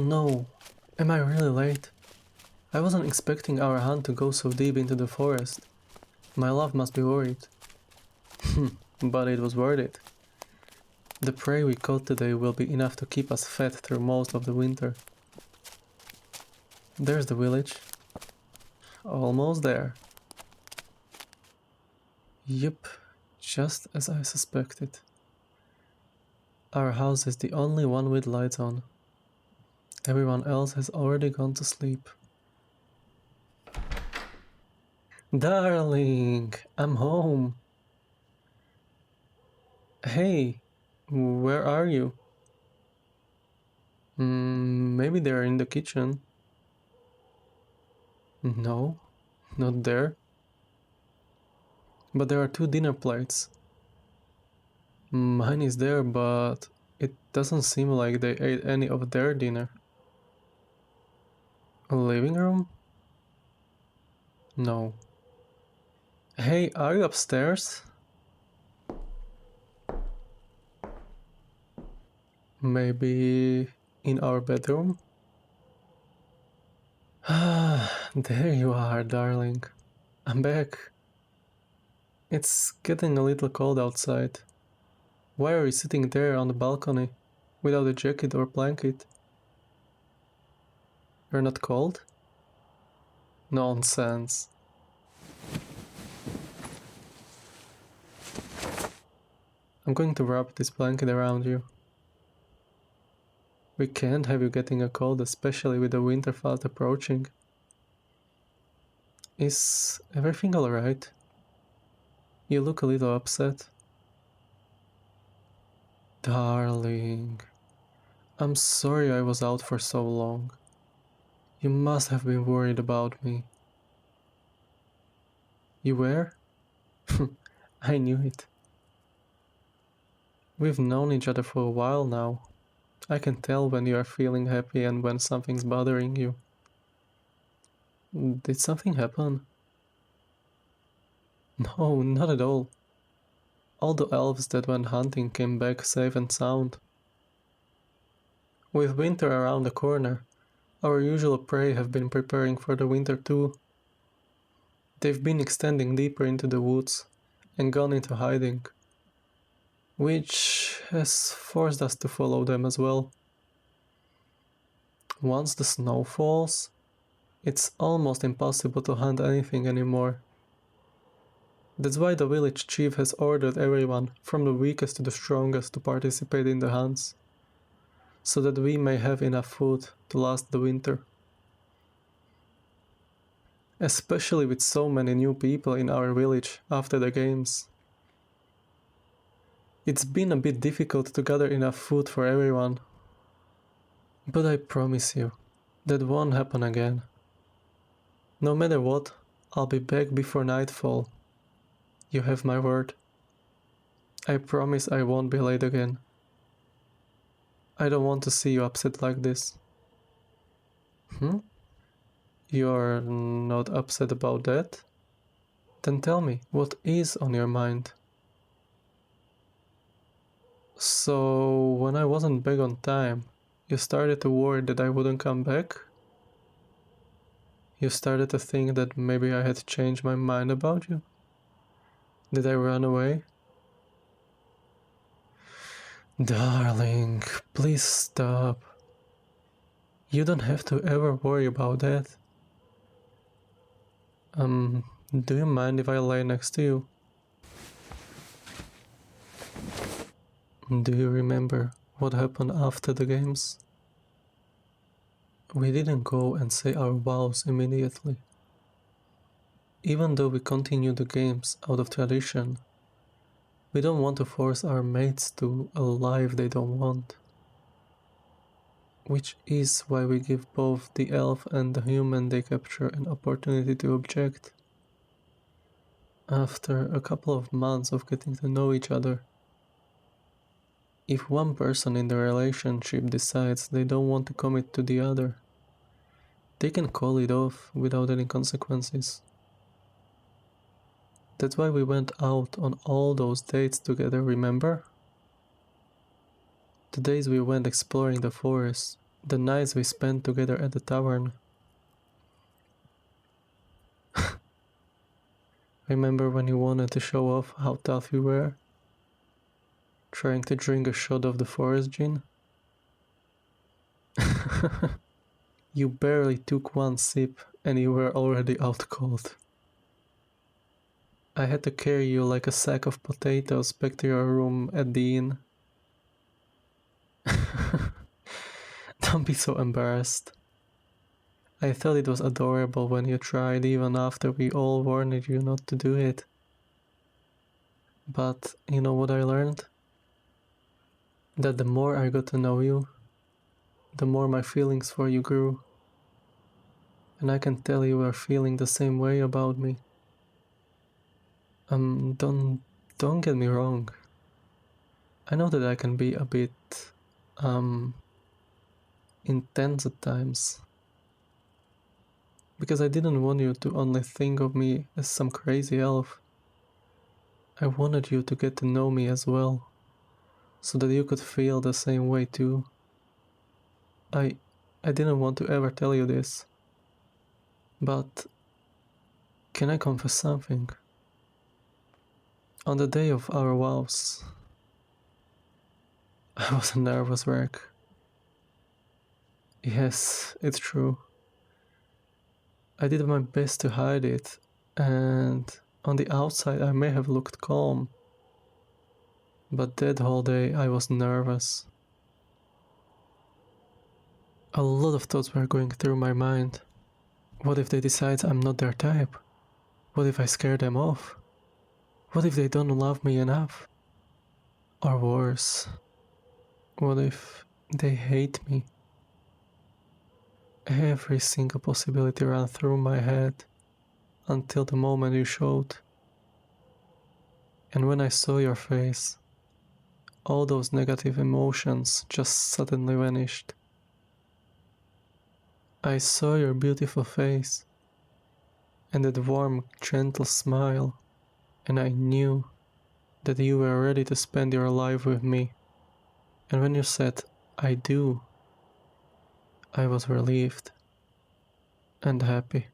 no, am I really late? I wasn't expecting our hunt to go so deep into the forest. My love must be worried. But it was worth it. The prey we caught today will be enough to keep us fed through most of the winter. There's the village. Almost there. Yup, just as I suspected. Our house is the only one with lights on. Everyone else has already gone to sleep. Darling, I'm home. Hey, where are you? Maybe they're in the kitchen. No, not there. But there are 2 dinner plates. Mine is there, but it doesn't seem like they ate any of their dinner. A living room? No. Hey, are you upstairs? Maybe in our bedroom? There you are, darling. I'm back. It's getting a little cold outside. Why are you sitting there on the balcony without a jacket or blanket? You're not cold? Nonsense. I'm going to wrap this blanket around you. We can't have you getting a cold, especially with the winter fast approaching. Is everything alright? You look a little upset. Darling, I'm sorry I was out for so long. You must have been worried about me. You were? I knew it. We've known each other for a while now. I can tell when you are feeling happy and when something's bothering you. Did something happen? No, not at all. All the elves that went hunting came back safe and sound. With winter around the corner, our usual prey have been preparing for the winter too. They've been extending deeper into the woods and gone into hiding, which has forced us to follow them as well. Once the snow falls, it's almost impossible to hunt anything anymore. That's why the village chief has ordered everyone, from the weakest to the strongest, to participate in the hunts, so that we may have enough food to last the winter. Especially with so many new people in our village after the games. It's been a bit difficult to gather enough food for everyone. But I promise you, that won't happen again. No matter what, I'll be back before nightfall. You have my word. I promise I won't be late again. I don't want to see you upset like this. You're not upset about that? Then tell me, what is on your mind? So, when I wasn't back on time, you started to worry that I wouldn't come back? You started to think that maybe I had changed my mind about you? Did I run away? Darling, please stop. You don't have to ever worry about that. Do you mind if I lay next to you? Do you remember what happened after the games? We didn't go and say our vows immediately. Even though we continued the games out of tradition, we don't want to force our mates to a life they don't want. Which is why we give both the elf and the human they capture an opportunity to object. After a couple of months of getting to know each other, if one person in the relationship decides they don't want to commit to the other, they can call it off without any consequences. That's why we went out on all those dates together, remember? The days we went exploring the forest, The nights we spent together at the tavern. Remember when you wanted to show off how tough you were? Trying to drink a shot of the forest gin? You barely took one sip and you were already out cold. I had to carry you like a sack of potatoes back to your room at the inn. Don't be so embarrassed. I thought it was adorable when you tried, even after we all warned you not to do it. But you know what I learned? That the more I got to know you, the more my feelings for you grew. And I can tell you are feeling the same way about me. Don't get me wrong. I know that I can be a bit, intense at times. Because I didn't want you to only think of me as some crazy elf. I wanted you to get to know me as well, so that you could feel the same way too. I didn't want to ever tell you this, but can I confess something? On the day of our vows, I was a nervous wreck. Yes, it's true. I did my best to hide it, and on the outside I may have looked calm, but that whole day I was nervous. A lot of thoughts were going through my mind. What if they decide I'm not their type? What if I scare them off? What if they don't love me enough? Or worse, what if they hate me? Every single possibility ran through my head until the moment you showed. And when I saw your face, all those negative emotions just suddenly vanished. I saw your beautiful face and that warm, gentle smile, and I knew that you were ready to spend your life with me. And when you said, I do, I was relieved and happy.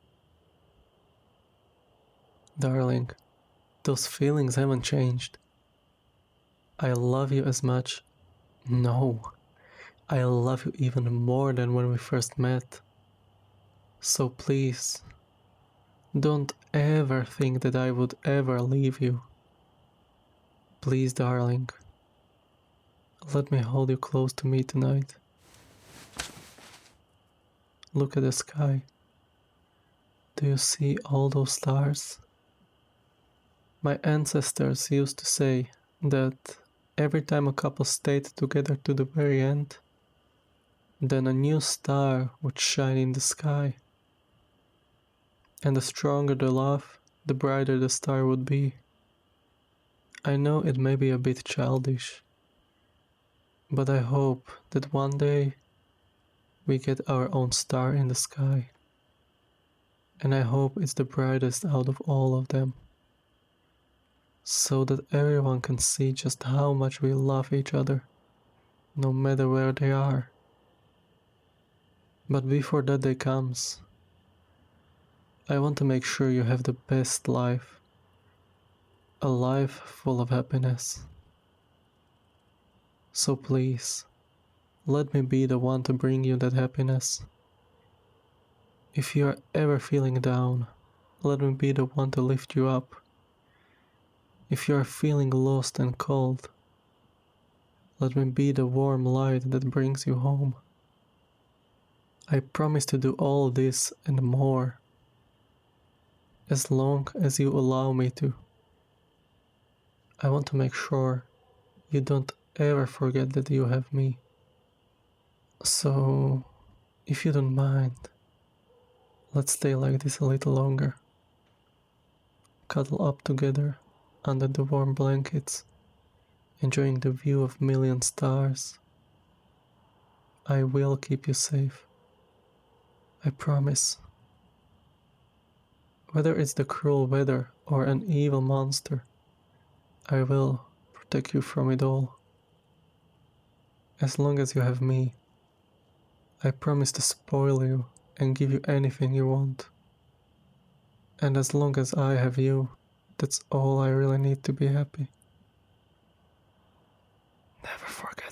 Darling, those feelings haven't changed. I love you as much. No, I love you even more than when we first met. So please, don't ever think that I would ever leave you. Please, darling, let me hold you close to me tonight. Look at the sky. Do you see all those stars? My ancestors used to say that every time a couple stayed together to the very end, then a new star would shine in the sky. And the stronger the love, the brighter the star would be. I know it may be a bit childish, but I hope that one day we get our own star in the sky. And I hope it's the brightest out of all of them, so that everyone can see just how much we love each other, no matter where they are. But before that day comes, I want to make sure you have the best life, a life full of happiness. So please, let me be the one to bring you that happiness. If you are ever feeling down, let me be the one to lift you up. If you are feeling lost and cold, let me be the warm light that brings you home. I promise to do all this and more, as long as you allow me to. I want to make sure you don't ever forget that you have me. So, if you don't mind, let's stay like this a little longer. Cuddle up together under the warm blankets, enjoying the view of million stars. I will keep you safe. I promise. Whether it's the cruel weather or an evil monster, I will protect you from it all. As long as you have me, I promise to spoil you and give you anything you want. And as long as I have you, that's all I really need to be happy. Never forget.